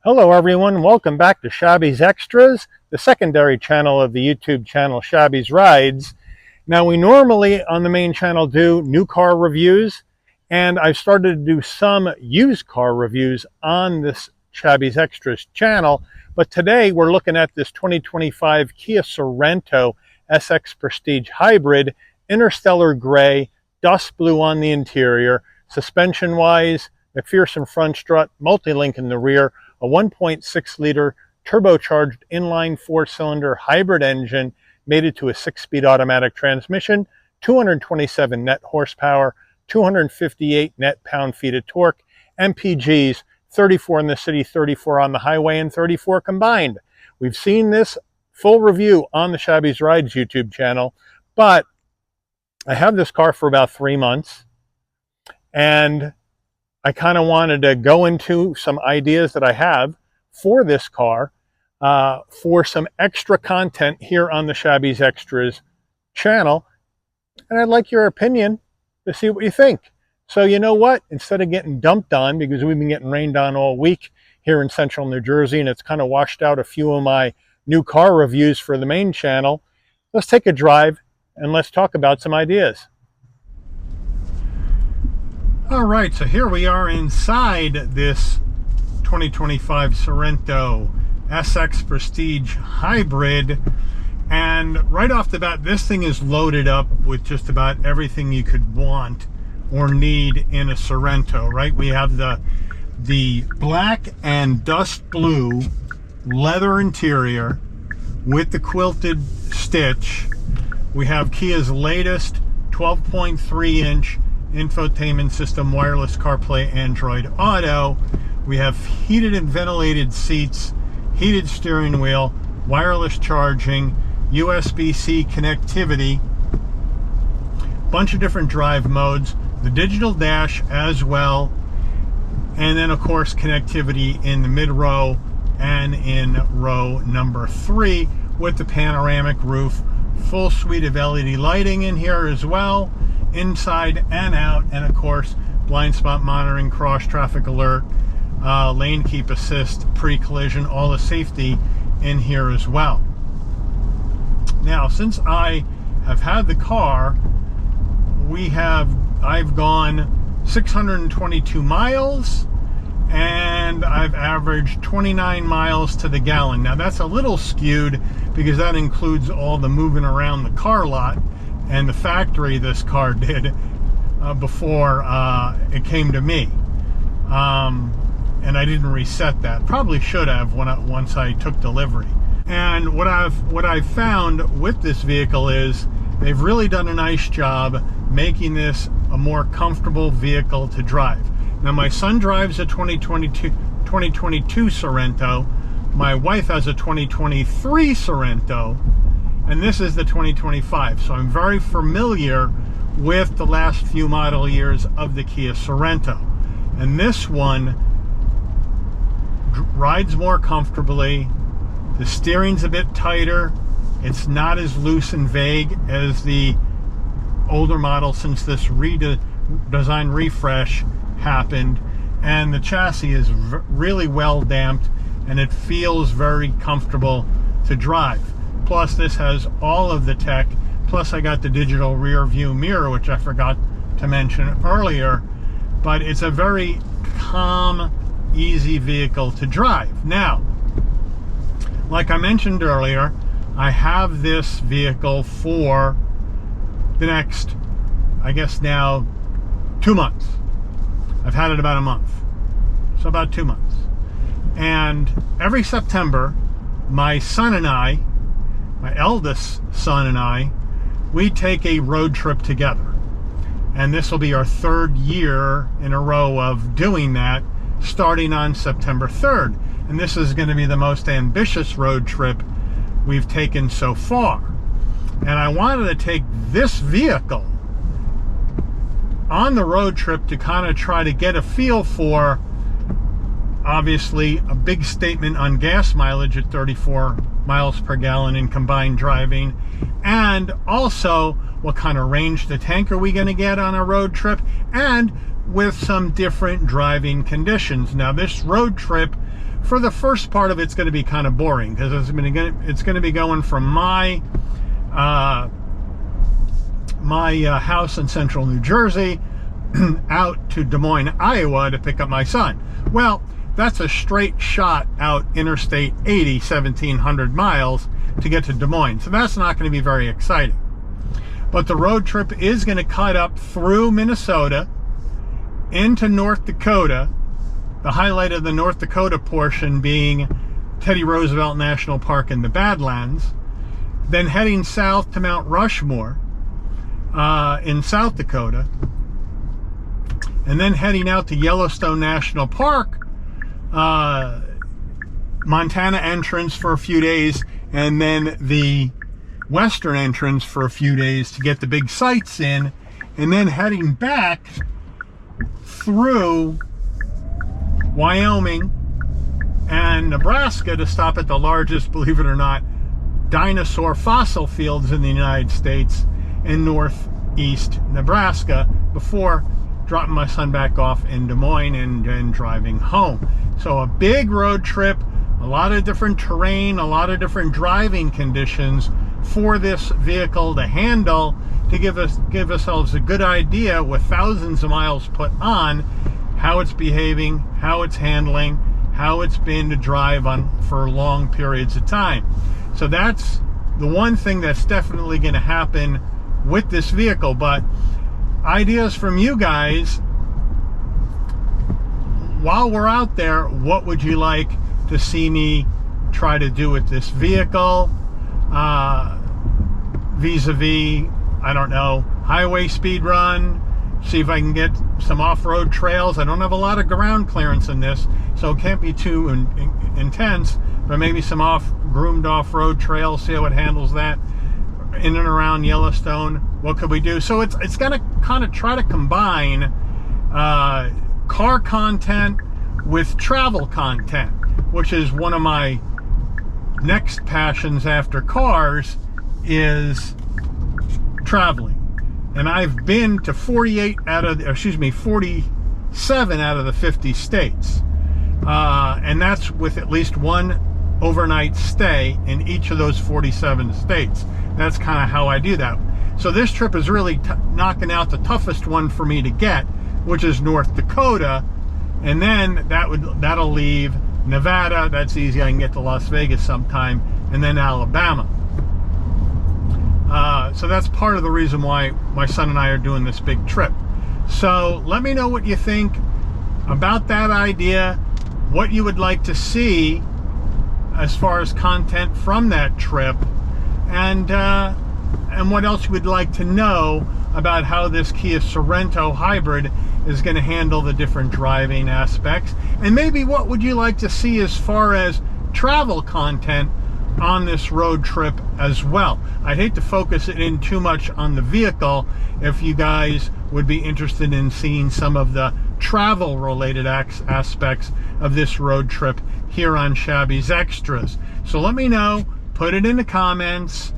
Hello everyone, welcome back to Shabby's Extras, the secondary channel of the YouTube channel Shabby's Rides. Now we normally on the main channel do new car reviews, and I've started to do some used car reviews on this Shabby's Extras channel, but today we're looking at this 2025 Kia Sorento SX Prestige Hybrid, Interstellar Gray, dust blue on the interior, suspension wise, McPherson front strut, multi-link in the rear, a 1.6 liter turbocharged inline 4-cylinder hybrid engine mated to a 6-speed automatic transmission, 227 net horsepower, 258 net pound-feet of torque, MPGs 34 in the city, 34 on the highway, and 34 combined. We've seen this full review on the Shabby's Rides YouTube channel, but I have this car for about 3 months, and I kind of wanted to go into some ideas that I have for this car for some extra content here on the Shabby's Extras channel. And I'd like your opinion to see what you think. So you know what? Instead of getting dumped on, because we've been getting rained on all week here in central New Jersey, and it's kind of washed out a few of my new car reviews for the main channel, let's take a drive and let's talk about some ideas. All right, so here we are inside this 2025 Sorento SX Prestige Hybrid, and right off the bat, this thing is loaded up with just about everything you could want or need in a Sorento, right? We have the black and dust blue leather interior with the quilted stitch. We have Kia's latest 12.3-inch infotainment system, wireless CarPlay, Android Auto. We have heated and ventilated seats, heated steering wheel, wireless charging, USB-C connectivity, bunch of different drive modes, the digital dash as well, and then of course connectivity in the mid-row and in row number 3 with the panoramic roof, full suite of LED lighting in here as well, inside and out, and of course blind spot monitoring, cross traffic alert, lane keep assist, pre-collision, all the safety in here as well. Now, since I have had the car, I've gone 622 miles, and I've averaged 29 miles to the gallon. Now that's a little skewed because that includes all the moving around the car lot and the factory this car did before it came to me, and I didn't reset that. Probably should have once I took delivery. And what I've found with this vehicle is they've really done a nice job making this a more comfortable vehicle to drive. Now my son drives a 2022 Sorento. My wife has a 2023 Sorento, and this is the 2025, so I'm very familiar with the last few model years of the Kia Sorento. And this one rides more comfortably, the steering's a bit tighter, it's not as loose and vague as the older model since this design refresh happened, and the chassis is really well damped and it feels very comfortable to drive. Plus this has all of the tech, plus I got the digital rear view mirror, which I forgot to mention earlier, but it's a very calm, easy vehicle to drive. Now, like I mentioned earlier, I have this vehicle for the next, I guess now, 2 months. I've had it about a month, so about 2 months. And every September, my son and I, my eldest son and I, we take a road trip together. And this will be our 3rd year in a row of doing that, starting on September 3rd. And this is going to be the most ambitious road trip we've taken so far. And I wanted to take this vehicle on the road trip to kind of try to get a feel for, obviously, a big statement on gas mileage at 34 miles per gallon in combined driving, and also what kind of range to tank are we going to get on a road trip, and with some different driving conditions. Now this road trip for the first part of it's going to be kind of boring, because it's going to be going from my house in central New Jersey out to Des Moines, Iowa to pick up my son. Well, that's a straight shot out Interstate 80, 1,700 miles to get to Des Moines. So that's not going to be very exciting. But the road trip is going to cut up through Minnesota into North Dakota. The highlight of the North Dakota portion being Teddy Roosevelt National Park in the Badlands. Then heading south to Mount Rushmore in South Dakota. And then heading out to Yellowstone National Park, Montana entrance for a few days, and then the western entrance for a few days to get the big sights in, and then heading back through Wyoming and Nebraska to stop at the largest, believe it or not, dinosaur fossil fields in the United States in northeast Nebraska before dropping my son back off in Des Moines and driving home. So a big road trip, a lot of different terrain, a lot of different driving conditions for this vehicle to handle, to give ourselves a good idea with thousands of miles put on, how it's behaving, how it's handling, how it's been to drive on for long periods of time. So that's the one thing that's definitely going to happen with this vehicle. But ideas from you guys, while we're out there, what would you like to see me try to do with this vehicle, vis-a-vis, I don't know, highway speed run, see if I can get some off-road trails. I don't have a lot of ground clearance in this, so it can't be too intense, but maybe some groomed off-road trails, see how it handles that in and around Yellowstone. What could we do? So it's going to kind of try to combine car content with travel content, which is one of my next passions after cars, is traveling. And I've been to 47 out of the 50 states. And that's with at least one overnight stay in each of those 47 states. That's kind of how I do that. So this trip is really knocking out the toughest one for me to get, which is North Dakota. And then that'll leave Nevada. That's easy. I can get to Las Vegas sometime. And then Alabama. So that's part of the reason why my son and I are doing this big trip. So let me know what you think about that idea, what you would like to see as far as content from that trip, and what else you would like to know about how this Kia Sorento hybrid is going to handle the different driving aspects, and maybe what would you like to see as far as travel content on this road trip as well. I'd hate to focus it in too much on the vehicle if you guys would be interested in seeing some of the travel related aspects of this road trip here on Shabby's Extras. So let me know, put it in the comments.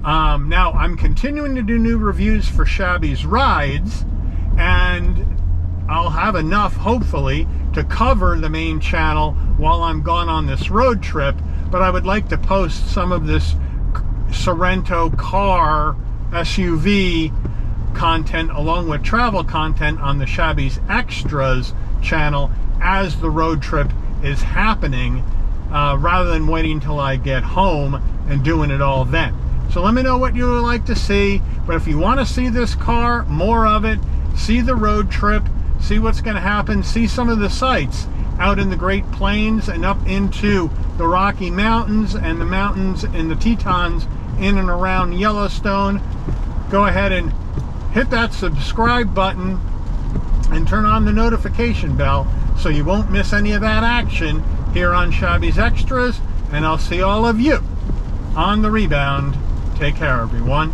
Now I'm continuing to do new reviews for Shabby's Rides, and I'll have enough, hopefully, to cover the main channel while I'm gone on this road trip. But I would like to post some of this Sorento car SUV content along with travel content on the Shabby's Extras channel as the road trip is happening, rather than waiting till I get home and doing it all then. So let me know what you would like to see. But if you want to see this car, more of it, see the road trip, see what's going to happen, see some of the sights out in the Great Plains and up into the Rocky Mountains and the mountains in the Tetons in and around Yellowstone, go ahead and hit that subscribe button and turn on the notification bell so you won't miss any of that action here on Shabby's Extras. And I'll see all of you on the rebound. Take care, everyone.